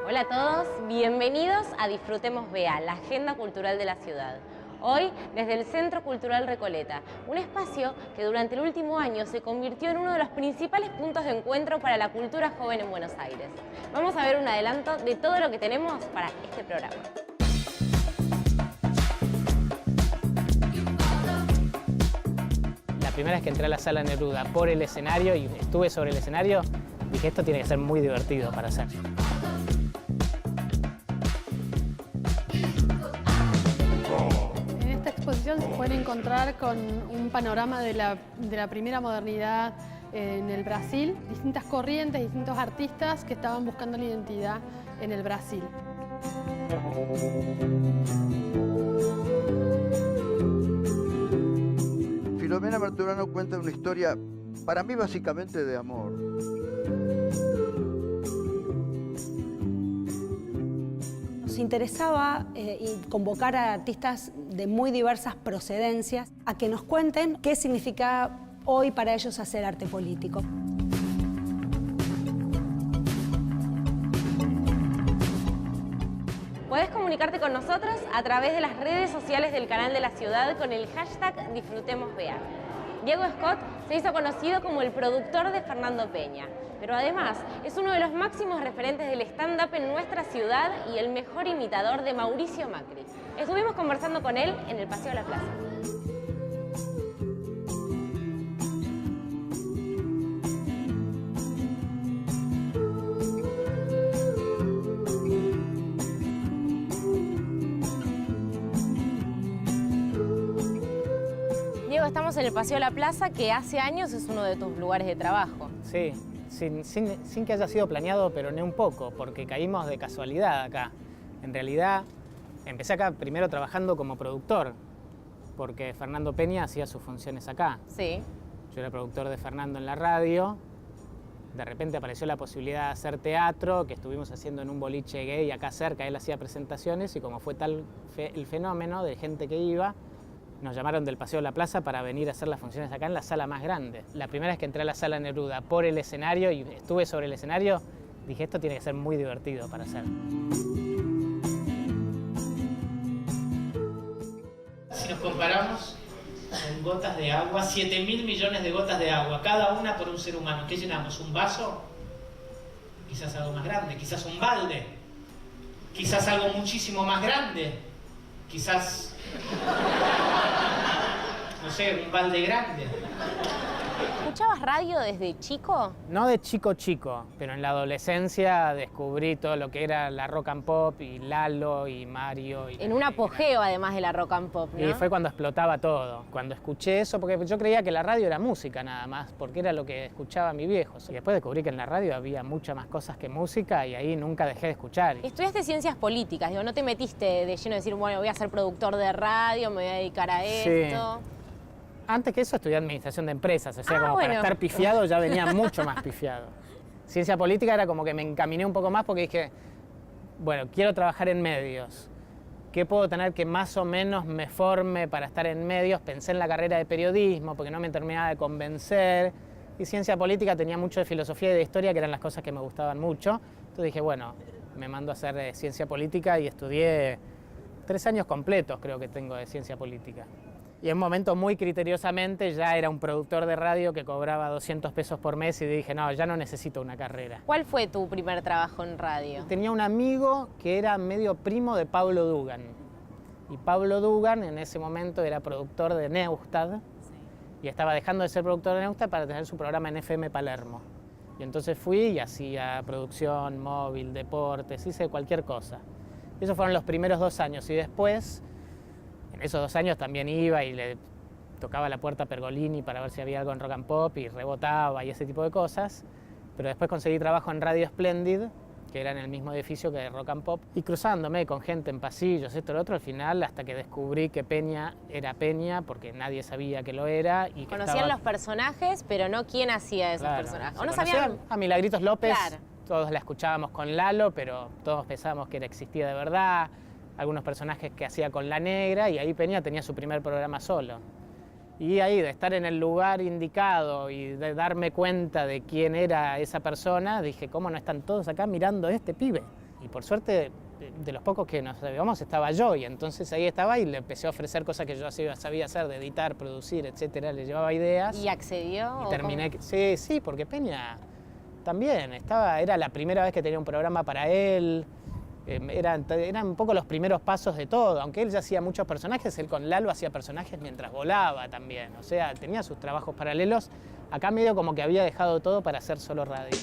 Hola a todos, bienvenidos a Disfrutemos BEA, la agenda cultural de la ciudad. Hoy desde el Centro Cultural Recoleta, un espacio que durante el último año se convirtió en uno de los principales puntos de encuentro para la cultura joven en Buenos Aires. Vamos a ver un adelanto de todo lo que tenemos para este programa. La primera vez que entré a la Sala Neruda por el escenario y estuve sobre el escenario, dije, esto tiene que ser muy divertido para hacer. En esta exposición se pueden encontrar con un panorama de la primera modernidad en el Brasil, distintas corrientes, distintos artistas que estaban buscando la identidad en el Brasil. Filomena Marturano cuenta una historia, para mí básicamente de amor. Nos interesaba convocar a artistas de muy diversas procedencias a que nos cuenten qué significa hoy para ellos hacer arte político. Podés comunicarte con nosotros a través de las redes sociales del canal de la ciudad con el hashtag DisfrutemosBEA. Diego Scott se hizo conocido como el productor de Fernando Peña, pero además es uno de los máximos referentes del stand-up en nuestra ciudad y el mejor imitador de Mauricio Macri. Estuvimos conversando con él en el Paseo de la Plaza. Diego, estamos en el Paseo de la Plaza, que hace años es uno de tus lugares de trabajo. Sí, sin que haya sido planeado, pero ni un poco, porque caímos de casualidad acá. En realidad, empecé acá primero trabajando como productor, porque Fernando Peña hacía sus funciones acá. Sí. Yo era productor de Fernando en la radio. De repente apareció la posibilidad de hacer teatro, que estuvimos haciendo en un boliche gay acá cerca. Él hacía presentaciones y como fue tal el fenómeno de gente que iba, nos llamaron del Paseo de la Plaza para venir a hacer las funciones acá en la sala más grande. La primera vez que entré a la Sala Neruda por el escenario y estuve sobre el escenario, dije, esto tiene que ser muy divertido para hacer. Si nos comparamos con gotas de agua, 7.000 millones de gotas de agua, cada una por un ser humano, ¿qué llenamos? ¿Un vaso? Quizás algo más grande, quizás un balde, quizás algo muchísimo más grande, quizás... no sé, un balde grande. ¿Escuchabas radio desde chico? No de chico, pero en la adolescencia descubrí todo lo que era la rock and pop y Lalo y Mario. En un apogeo además de la rock and pop, ¿no? Y fue cuando explotaba todo, cuando escuché eso, porque yo creía que la radio era música nada más, porque era lo que escuchaba mi viejo. Y después descubrí que en la radio había muchas más cosas que música y ahí nunca dejé de escuchar. Estudiaste ciencias políticas, digo, no te metiste de lleno a decir, bueno, voy a ser productor de radio, me voy a dedicar a esto. Sí. Antes que eso estudié administración de empresas, o sea, como bueno. para estar pifiado ya venía mucho más pifiado. Ciencia política era como que me encaminé un poco más porque dije, bueno, quiero trabajar en medios. ¿Qué puedo tener que más o menos me forme para estar en medios? Pensé en la carrera de periodismo porque no me terminaba de convencer. Y ciencia política tenía mucho de filosofía y de historia, que eran las cosas que me gustaban mucho. Entonces dije, bueno, me mando a hacer ciencia política y estudié 3 años completos, creo que tengo de ciencia política. Y en un momento muy criteriosamente ya era un productor de radio que cobraba 200 pesos por mes y dije, no, ya no necesito una carrera. ¿Cuál fue tu primer trabajo en radio? Tenía un amigo que era medio primo de Pablo Dugan. Y Pablo Dugan en ese momento era productor de Neustad. Y estaba dejando de ser productor de Neustad para tener su programa en FM Palermo. Y entonces fui y hacía producción, móvil, deportes, hice cualquier cosa. Y esos fueron los primeros 2 años. Y después... En esos 2 años también iba y le tocaba la puerta a Pergolini para ver si había algo en rock and pop y rebotaba y ese tipo de cosas. Pero después conseguí trabajo en Radio Splendid, que era en el mismo edificio que rock and pop, y cruzándome con gente en pasillos, esto y lo otro, al final, hasta que descubrí que Peña era Peña, porque nadie sabía que lo era. Y que conocían los personajes, pero no quién hacía esos personajes. ¿O no sabían? A Milagritos López, claro. Todos la escuchábamos con Lalo, pero todos pensábamos que existía de verdad. Algunos personajes que hacía con La Negra, y ahí Peña tenía su primer programa solo. Y ahí, de estar en el lugar indicado y de darme cuenta de quién era esa persona, dije, ¿cómo no están todos acá mirando a este pibe? Y por suerte, de los pocos que nos llevamos estaba yo, y entonces ahí estaba y le empecé a ofrecer cosas que yo sabía hacer, de editar, producir, etcétera. Le llevaba ideas. ¿Y accedió? Y terminé. Sí, porque Peña también era la primera vez que tenía un programa para él. Eran un poco los primeros pasos de todo, aunque él ya hacía muchos personajes, él con Lalo hacía personajes mientras volaba también, o sea, tenía sus trabajos paralelos. Acá medio como que había dejado todo para hacer solo radio.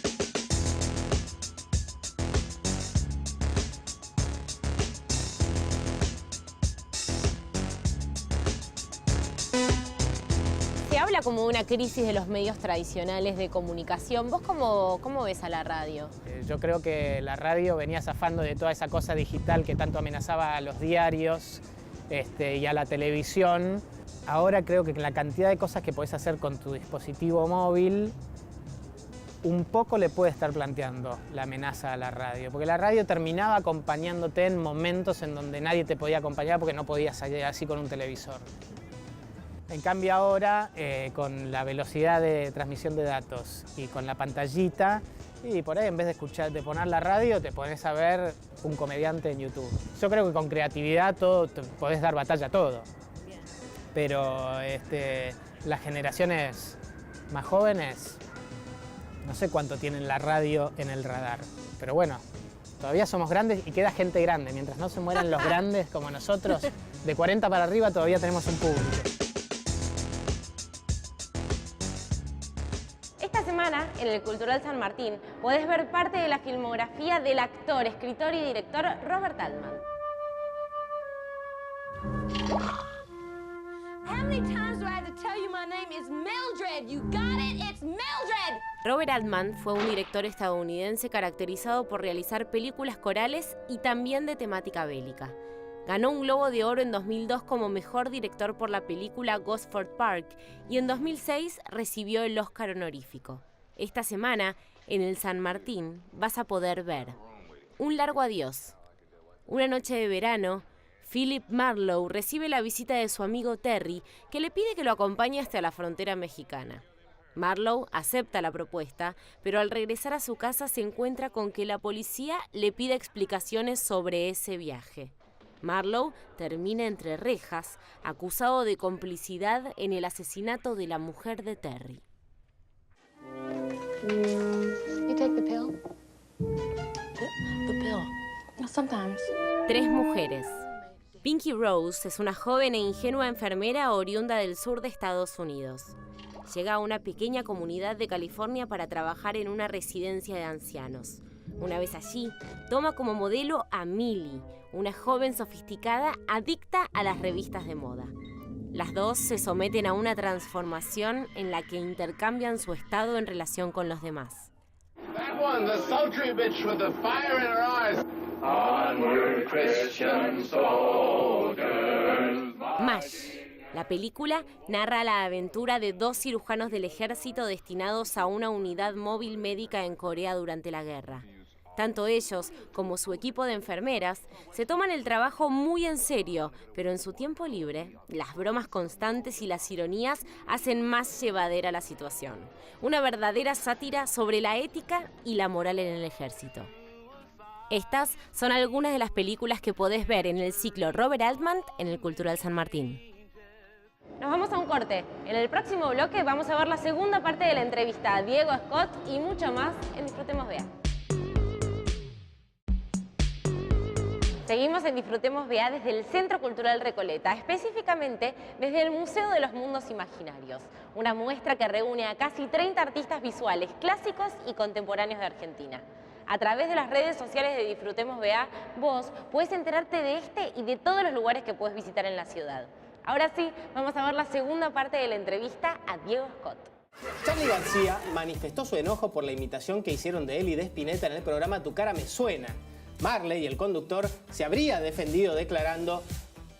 Se habla como de una crisis de los medios tradicionales de comunicación. ¿Vos cómo ves a la radio? Yo creo que la radio venía zafando de toda esa cosa digital que tanto amenazaba a los diarios y a la televisión. Ahora creo que la cantidad de cosas que podés hacer con tu dispositivo móvil un poco le puede estar planteando la amenaza a la radio, porque la radio terminaba acompañándote en momentos en donde nadie te podía acompañar porque no podías salir así con un televisor. En cambio ahora, con la velocidad de transmisión de datos y con la pantallita, y por ahí en vez de poner la radio, te pones a ver un comediante en YouTube. Yo creo que con creatividad te podés dar batalla a todo. Pero las generaciones más jóvenes, no sé cuánto tienen la radio en el radar. Pero bueno, todavía somos grandes y queda gente grande. Mientras no se mueran los grandes como nosotros, de 40 para arriba todavía tenemos un público. Esta semana, en el Cultural San Martín, podés ver parte de la filmografía del actor, escritor y director Robert Altman. How many times do I have to tell you my name is Mildred? You got it? It's Mildred! Robert Altman fue un director estadounidense caracterizado por realizar películas corales y también de temática bélica. Ganó un Globo de Oro en 2002 como mejor director por la película Gosford Park y en 2006 recibió el Oscar honorífico. Esta semana, en el San Martín, vas a poder ver Un largo adiós. Una noche de verano, Philip Marlowe recibe la visita de su amigo Terry, que le pide que lo acompañe hasta la frontera mexicana. Marlowe acepta la propuesta, pero al regresar a su casa se encuentra con que la policía le pide explicaciones sobre ese viaje. Marlowe termina entre rejas, acusado de complicidad en el asesinato de la mujer de Terry. You take the pill? The pill. No, sometimes. 3 mujeres. Pinky Rose es una joven e ingenua enfermera oriunda del sur de Estados Unidos. Llega a una pequeña comunidad de California para trabajar en una residencia de ancianos. Una vez allí, toma como modelo a Millie, una joven sofisticada adicta a las revistas de moda. Las dos se someten a una transformación en la que intercambian su estado en relación con los demás. That one, the sultry bitch with the fire in her eyes. Onward, Christian soldiers. MASH. La película narra la aventura de 2 cirujanos del ejército destinados a una unidad móvil médica en Corea durante la guerra. Tanto ellos como su equipo de enfermeras se toman el trabajo muy en serio, pero en su tiempo libre, las bromas constantes y las ironías hacen más llevadera la situación. Una verdadera sátira sobre la ética y la moral en el ejército. Estas son algunas de las películas que podés ver en el ciclo Robert Altman en el Cultural San Martín. Nos vamos a un corte. En el próximo bloque vamos a ver la segunda parte de la entrevista a Diego Scott y mucho más en Disfrutemos BA. Seguimos en Disfrutemos BA desde el Centro Cultural Recoleta, específicamente desde el Museo de los Mundos Imaginarios, una muestra que reúne a casi 30 artistas visuales clásicos y contemporáneos de Argentina. A través de las redes sociales de Disfrutemos BA, vos podés enterarte de este y de todos los lugares que podés visitar en la ciudad. Ahora sí, vamos a ver la segunda parte de la entrevista a Diego Scott. Charly García manifestó su enojo por la imitación que hicieron de él y de Spinetta en el programa Tu cara me suena. Marley, el conductor, se habría defendido declarando: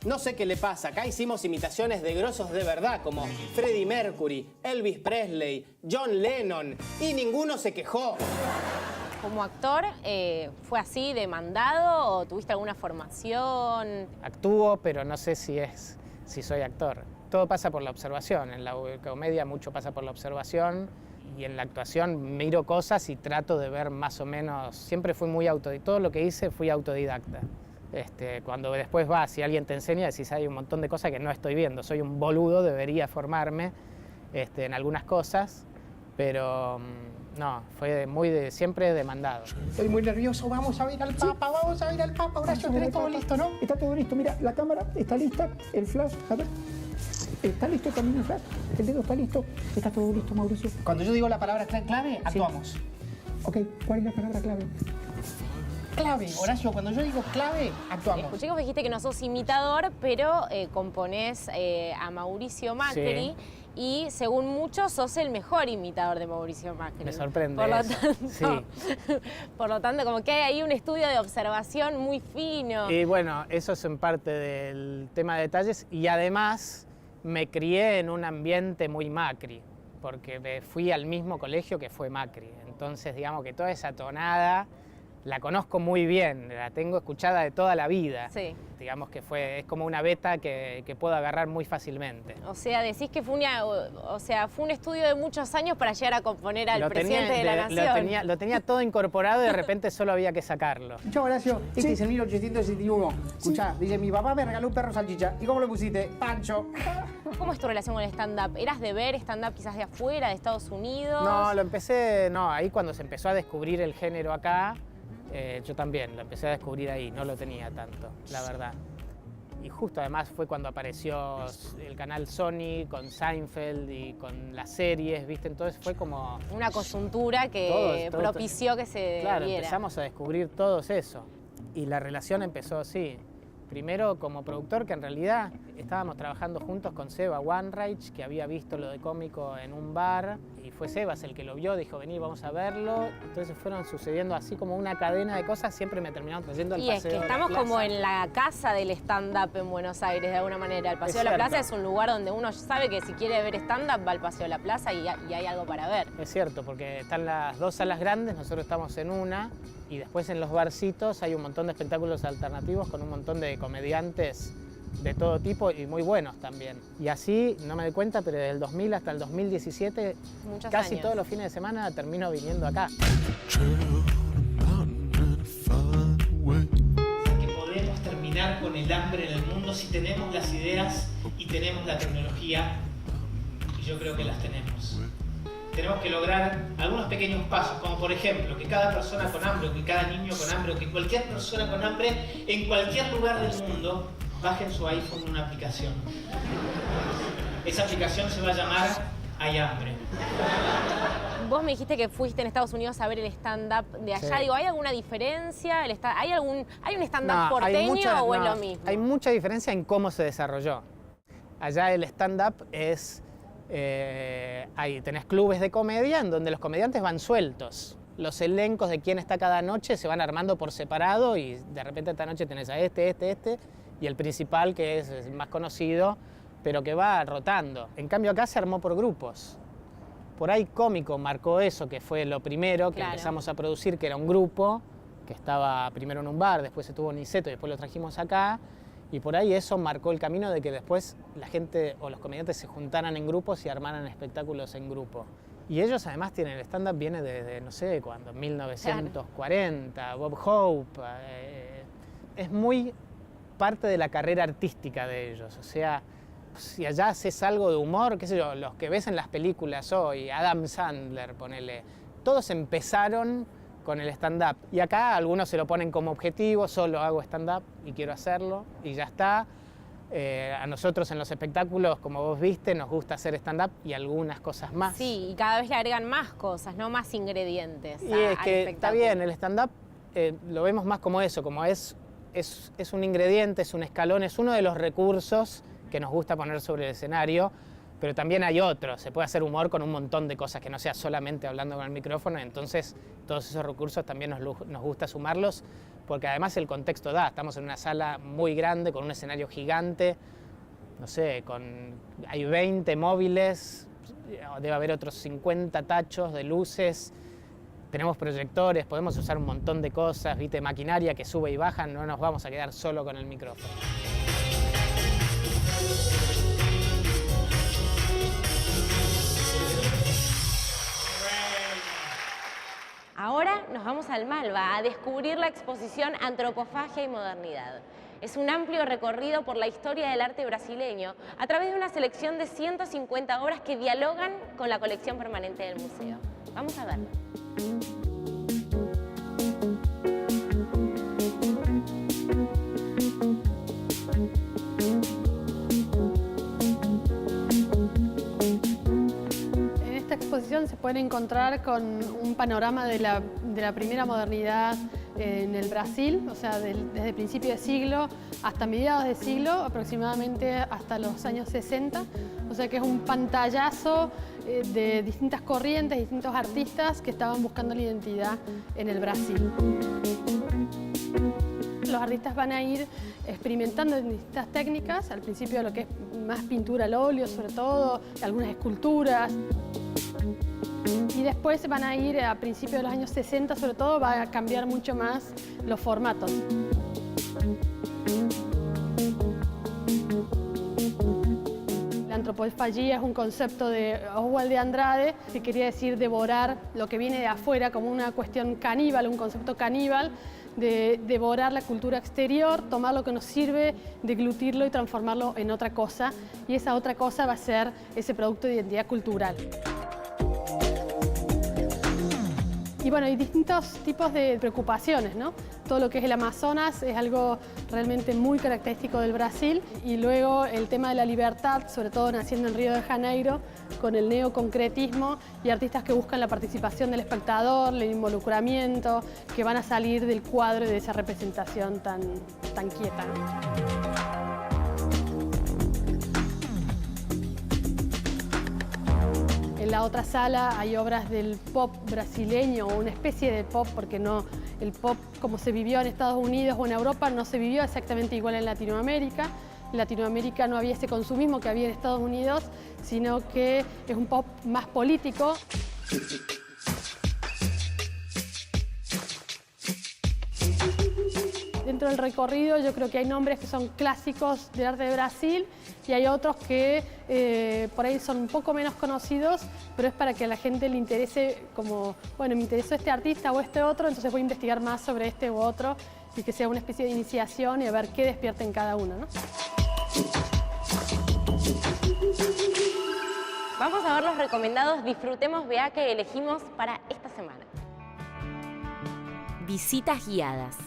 no sé qué le pasa, acá hicimos imitaciones de grosos de verdad como Freddie Mercury, Elvis Presley, John Lennon y ninguno se quejó. Como actor, ¿fue así, demandado o tuviste alguna formación? Actúo, pero no sé si soy actor. Todo pasa por la observación. En la comedia mucho pasa por la observación y en la actuación miro cosas y trato de ver más o menos, siempre fui muy autodidacta, todo lo que hice fui autodidacta. Cuando después vas y alguien te enseña, decís, hay un montón de cosas que no estoy viendo, soy un boludo, debería formarme en algunas cosas, pero no, fue siempre demandado. Estoy muy nervioso, vamos a ver al Papa, vamos a ver al Papa. Horacio, tenés todo listo, ¿no? Está todo listo, mira, la cámara está lista, el flash, a ver. ¿Está listo también el flash? ¿El dedo está listo? ¿Está todo listo, Mauricio? Cuando yo digo la palabra clave, actuamos. Sí. Ok, ¿cuál es la palabra clave? Clave, Horacio, cuando yo digo clave, actuamos. Escuché que vos dijiste que no sos imitador, pero componés a Mauricio Macri. Sí. Y según muchos, sos el mejor imitador de Mauricio Macri. Me sorprende por lo eso. tanto, Sí. Por lo tanto, como que hay ahí un estudio de observación muy fino. Y bueno, eso es en parte del tema de detalles. Y además me crié en un ambiente muy Macri, porque fui al mismo colegio que fue Macri. Entonces, digamos que toda esa tonada la conozco muy bien, la tengo escuchada de toda la vida. Sí. Digamos que es como una beta que puedo agarrar muy fácilmente. O sea, decís que fue fue un estudio de muchos años para llegar a componer al presidente de la nación. Lo tenía todo incorporado y de repente solo había que sacarlo. Chao, Horacio. Este es el 1861. Escuchá, dice, mi papá me regaló un perro salchicha. ¿Y cómo lo pusiste? Pancho. ¿Cómo es tu relación con el stand-up? ¿Eras de ver stand-up quizás de afuera, de Estados Unidos? No, ahí cuando se empezó a descubrir el género acá, yo también lo empecé a descubrir ahí, no lo tenía tanto, la verdad. Y justo además fue cuando apareció el canal Sony con Seinfeld y con las series, ¿viste? Entonces fue como... una coyuntura que propició que se Claro, viera. empezamos a descubrir todo eso. Y la relación empezó así. Primero como productor, que en realidad estábamos trabajando juntos con Seba Wanreich, que había visto lo de cómico en un bar, y fue Sebas el que lo vio, dijo, vení, vamos a verlo. Entonces fueron sucediendo así como una cadena de cosas, siempre me terminaron trayendo al Paseo de la Plaza. Y es que estamos como en la casa del stand-up en Buenos Aires, de alguna manera. El Paseo de la Plaza es un lugar donde uno sabe que si quiere ver stand-up va al Paseo de la Plaza y hay algo para ver. Es cierto, porque están las dos salas grandes, nosotros estamos en una, y después en los barcitos hay un montón de espectáculos alternativos con un montón de comediantes de todo tipo y muy buenos también. Y así, no me doy cuenta, pero desde el 2000 hasta el 2017, casi todos los fines de semana termino viniendo acá. Que podemos terminar con el hambre en el mundo si tenemos las ideas y tenemos la tecnología, y yo creo que las tenemos. Tenemos que lograr algunos pequeños pasos, como por ejemplo que cada persona con hambre, o que cada niño con hambre, o que cualquier persona con hambre en cualquier lugar del mundo baje en su iPhone una aplicación. Esa aplicación se va a llamar Hay Hambre. Vos me dijiste que fuiste en Estados Unidos a ver el stand-up de allá. Sí. Digo, ¿hay alguna diferencia? ¿Hay un stand-up porteño o es lo mismo? Hay mucha diferencia en cómo se desarrolló. Allá el stand-up es... ahí tenés clubes de comedia en donde los comediantes van sueltos. Los elencos de quién está cada noche se van armando por separado y de repente esta noche tenés a este y el principal que es el más conocido, pero que va rotando. En cambio acá se armó por grupos. Por ahí Cómico marcó eso, que fue lo primero que empezamos a producir, que era un grupo que estaba primero en un bar, después estuvo en Niceto y después lo trajimos acá. Y por ahí eso marcó el camino de que después la gente o los comediantes se juntaran en grupos y armaran espectáculos en grupo. Y ellos además tienen, el stand-up viene desde, no sé cuándo, 1940, Bob Hope. Es muy parte de la carrera artística de ellos. O sea, si allá haces algo de humor, qué sé yo, los que ves en las películas hoy, Adam Sandler, ponele, todos empezaron con el stand-up. Y acá algunos se lo ponen como objetivo, solo hago stand-up y quiero hacerlo y ya está. A nosotros en los espectáculos, como vos viste, nos gusta hacer stand-up y algunas cosas más. Sí, y cada vez le agregan más cosas, ¿no? Más ingredientes. Y es que está bien, el stand-up lo vemos más como eso, como es un ingrediente, es un escalón, es uno de los recursos que nos gusta poner sobre el escenario. Pero también hay otros, se puede hacer humor con un montón de cosas, que no sea solamente hablando con el micrófono, entonces todos esos recursos también nos gusta sumarlos, porque además el contexto da, estamos en una sala muy grande, con un escenario gigante, no sé, hay 20 móviles, debe haber otros 50 tachos de luces, tenemos proyectores, podemos usar un montón de cosas, ¿viste? Maquinaria que sube y baja, no nos vamos a quedar solo con el micrófono. Ahora nos vamos al Malva a descubrir la exposición Antropofagia y Modernidad. Es un amplio recorrido por la historia del arte brasileño a través de una selección de 150 obras que dialogan con la colección permanente del museo. Vamos a verlo. Se pueden encontrar con un panorama de la primera modernidad en el Brasil, o sea, desde principio de siglo hasta mediados de siglo, aproximadamente hasta los años 60. O sea que es un pantallazo de distintas corrientes, distintos artistas que estaban buscando la identidad en el Brasil. Los artistas van a ir experimentando en distintas técnicas, al principio lo que es más pintura al óleo, sobre todo, algunas esculturas. Y después van a ir a principios de los años 60, sobre todo, va a cambiar mucho más los formatos. La antropofagia es un concepto de Oswald de Andrade, que quería decir devorar lo que viene de afuera como una cuestión caníbal, un concepto caníbal, de devorar la cultura exterior, tomar lo que nos sirve, deglutirlo y transformarlo en otra cosa. Y esa otra cosa va a ser ese producto de identidad cultural. Y bueno, hay distintos tipos de preocupaciones, ¿no? Todo lo que es el Amazonas es algo realmente muy característico del Brasil. Y luego el tema de la libertad, sobre todo naciendo en Río de Janeiro, con el neoconcretismo y artistas que buscan la participación del espectador, el involucramiento, que van a salir del cuadro y de esa representación tan quieta, ¿no? En la otra sala hay obras del pop brasileño, o una especie de pop, porque no, el pop como se vivió en Estados Unidos o en Europa no se vivió exactamente igual en Latinoamérica. En Latinoamérica no había ese consumismo que había en Estados Unidos, sino que es un pop más político. Dentro del recorrido yo creo que hay nombres que son clásicos del arte de Brasil y hay otros que por ahí son un poco menos conocidos, pero es para que a la gente le interese como, bueno, me interesó este artista o este otro, entonces voy a investigar más sobre este u otro y que sea una especie de iniciación y a ver qué despierta en cada uno, ¿no? Vamos a ver los recomendados Disfrutemos BA que elegimos para esta semana. Visitas guiadas.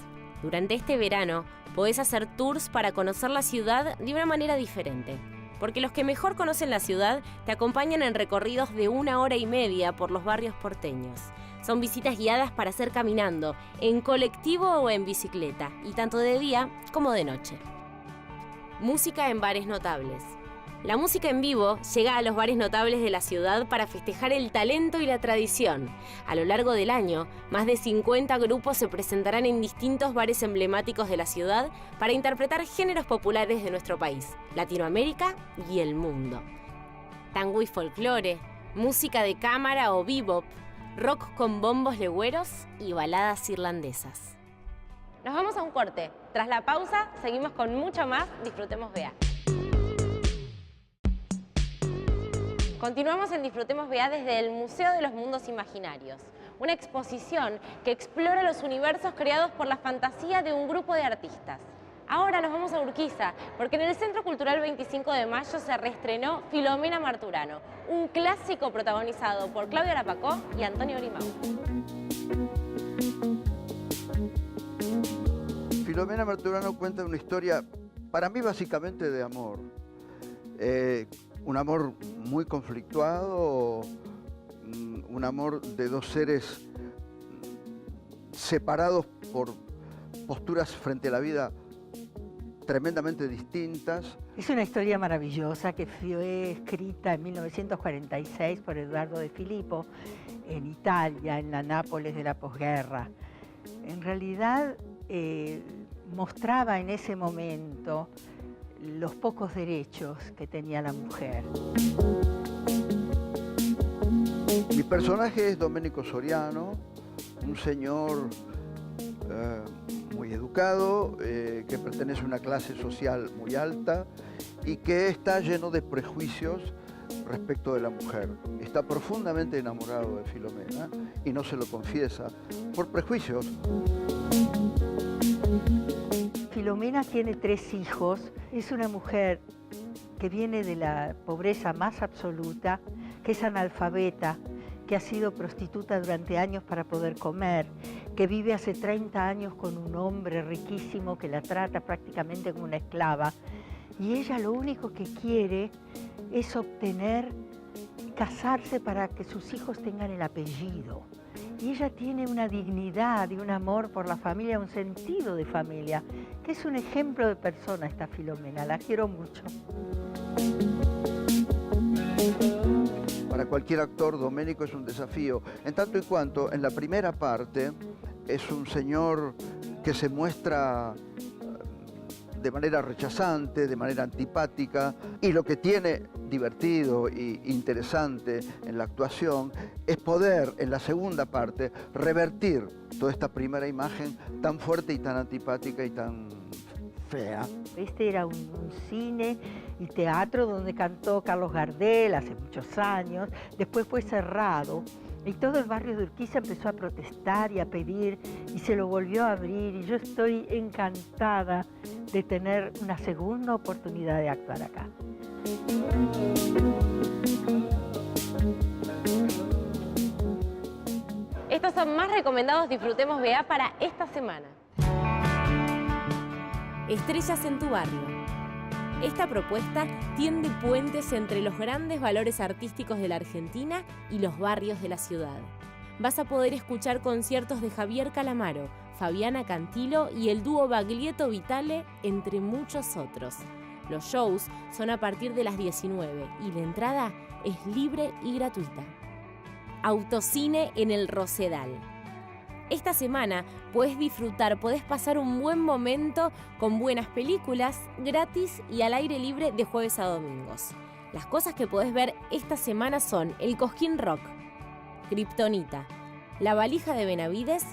Durante este verano podés hacer tours para conocer la ciudad de una manera diferente, porque los que mejor conocen la ciudad te acompañan en recorridos de 1 hora y media por los barrios porteños. Son visitas guiadas para hacer caminando, en colectivo o en bicicleta, y tanto de día como de noche. Música en bares notables. La música en vivo llega a los bares notables de la ciudad para festejar el talento y la tradición. A lo largo del año, más de 50 grupos se presentarán en distintos bares emblemáticos de la ciudad para interpretar géneros populares de nuestro país, Latinoamérica y el mundo. Tango y folclore, música de cámara o bebop, rock con bombos legüeros y baladas irlandesas. Nos vamos a un corte. Tras la pausa, seguimos con mucho más Disfrutemos BA. Continuamos en Disfrutemos BA desde el Museo de los Mundos Imaginarios, una exposición que explora los universos creados por la fantasía de un grupo de artistas. Ahora nos vamos a Urquiza, porque en el Centro Cultural 25 de Mayo se reestrenó Filomena Marturano, un clásico protagonizado por Claudia Arapacó y Antonio Grimau. Filomena Marturano cuenta una historia, para mí básicamente de amor. Un amor muy conflictuado, un amor de dos seres separados por posturas frente a la vida tremendamente distintas. Es una historia maravillosa que fue escrita en 1946 por Eduardo de Filippo en Italia, en la Nápoles de la posguerra. En realidad mostraba en ese momento los pocos derechos que tenía la mujer. Mi personaje es Domenico Soriano, un señor muy educado, que pertenece a una clase social muy alta y que está lleno de prejuicios respecto de la mujer. Está profundamente enamorado de Filomena y no se lo confiesa por prejuicios. Filomena tiene 3 hijos, es una mujer que viene de la pobreza más absoluta, que es analfabeta, que ha sido prostituta durante años para poder comer, que vive hace 30 años con un hombre riquísimo que la trata prácticamente como una esclava. Y ella lo único que quiere es obtener, casarse para que sus hijos tengan el apellido. Y ella tiene una dignidad y un amor por la familia, un sentido de familia, que es un ejemplo de persona esta Filomena. La quiero mucho. Para cualquier actor, Domenico es un desafío, en tanto y cuanto en la primera parte es un señor que se muestra de manera rechazante, de manera antipática, y lo que tiene divertido e interesante en la actuación es poder, en la segunda parte, revertir toda esta primera imagen tan fuerte y tan antipática y tan fea. Este era un cine y teatro donde cantó Carlos Gardel hace muchos años, después fue cerrado. Y todo el barrio de Urquiza empezó a protestar y a pedir y se lo volvió a abrir, y yo estoy encantada de tener una segunda oportunidad de actuar acá. Estos son más recomendados Disfrutemos BA para esta semana. Estrellas en tu barrio. Esta propuesta tiende puentes entre los grandes valores artísticos de la Argentina y los barrios de la ciudad. Vas a poder escuchar conciertos de Javier Calamaro, Fabiana Cantilo y el dúo Baglietto Vitale, entre muchos otros. Los shows son a partir de las 19 y la entrada es libre y gratuita. Autocine en el Rosedal. Esta semana puedes disfrutar, puedes pasar un buen momento con buenas películas, gratis y al aire libre de jueves a domingos. Las cosas que podés ver esta semana son El Cosquín Rock, Kryptonita, La Valija de Benavides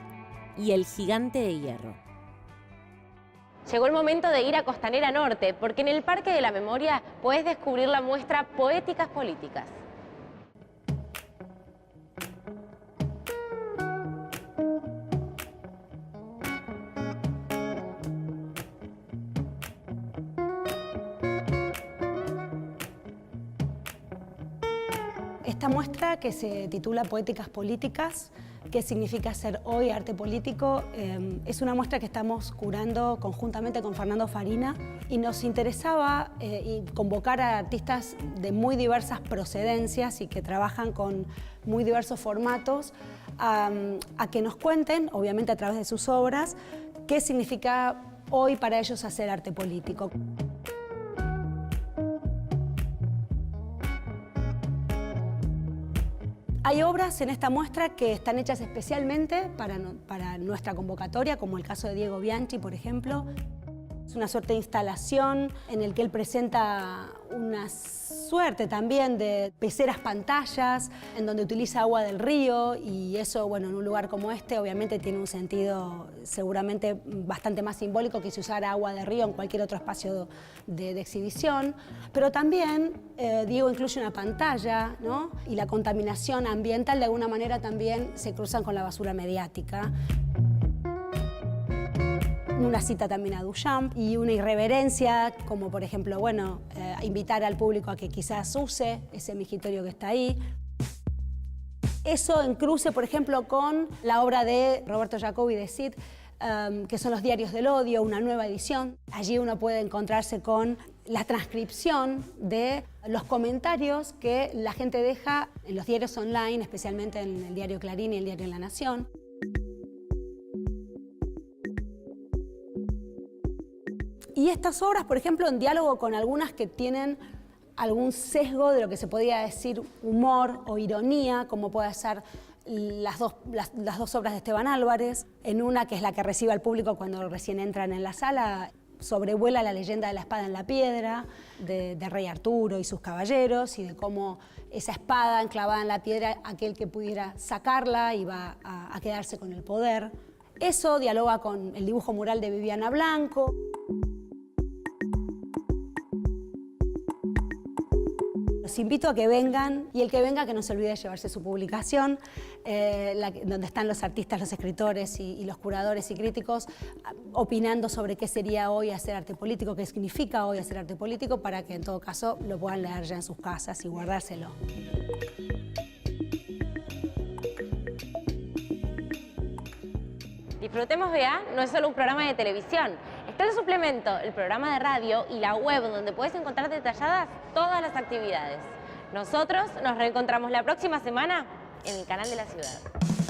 y El Gigante de Hierro. Llegó el momento de ir a Costanera Norte, porque en el Parque de la Memoria podés descubrir la muestra Poéticas Políticas. Esta muestra, que se titula Poéticas Políticas, ¿qué significa hacer hoy arte político? Es una muestra que estamos curando conjuntamente con Fernando Farina y nos interesaba convocar a artistas de muy diversas procedencias y que trabajan con muy diversos formatos a que nos cuenten, obviamente a través de sus obras, qué significa hoy para ellos hacer arte político. Hay obras en esta muestra que están hechas especialmente para nuestra convocatoria, como el caso de Diego Bianchi, por ejemplo. Es una suerte de instalación en el que él presenta una suerte también de peceras pantallas, en donde utiliza agua del río, y eso, bueno, en un lugar como este obviamente tiene un sentido seguramente bastante más simbólico que si usara agua de río en cualquier otro espacio de exhibición. Pero también Diego incluye una pantalla, ¿no? Y la contaminación ambiental de alguna manera también se cruzan con la basura mediática. Una cita también a Duchamp y una irreverencia, como por ejemplo, bueno, invitar al público a que quizás use ese migitorio que está ahí. Eso en cruce, por ejemplo, con la obra de Roberto Jacobi de Cid, que son Los Diarios del Odio, una nueva edición. Allí uno puede encontrarse con la transcripción de los comentarios que la gente deja en los diarios online, especialmente en el diario Clarín y el diario La Nación. Y estas obras, por ejemplo, en diálogo con algunas que tienen algún sesgo de lo que se podría decir humor o ironía, como puede ser las dos obras de Esteban Álvarez. En una, que es la que recibe al público cuando recién entran en la sala, sobrevuela la leyenda de la espada en la piedra, de Rey Arturo y sus caballeros, y de cómo esa espada enclavada en la piedra, aquel que pudiera sacarla iba a quedarse con el poder. Eso dialoga con el dibujo mural de Viviana Blanco. Los invito a que vengan, y el que venga que no se olvide de llevarse su publicación, donde están los artistas, los escritores y los curadores y críticos opinando sobre qué sería hoy hacer arte político, qué significa hoy hacer arte político, para que en todo caso lo puedan leer ya en sus casas y guardárselo. Disfrutemos BA no es solo un programa de televisión, está el suplemento, el programa de radio y la web donde puedes encontrar detalladas todas las actividades. Nosotros nos reencontramos la próxima semana en el canal de la ciudad.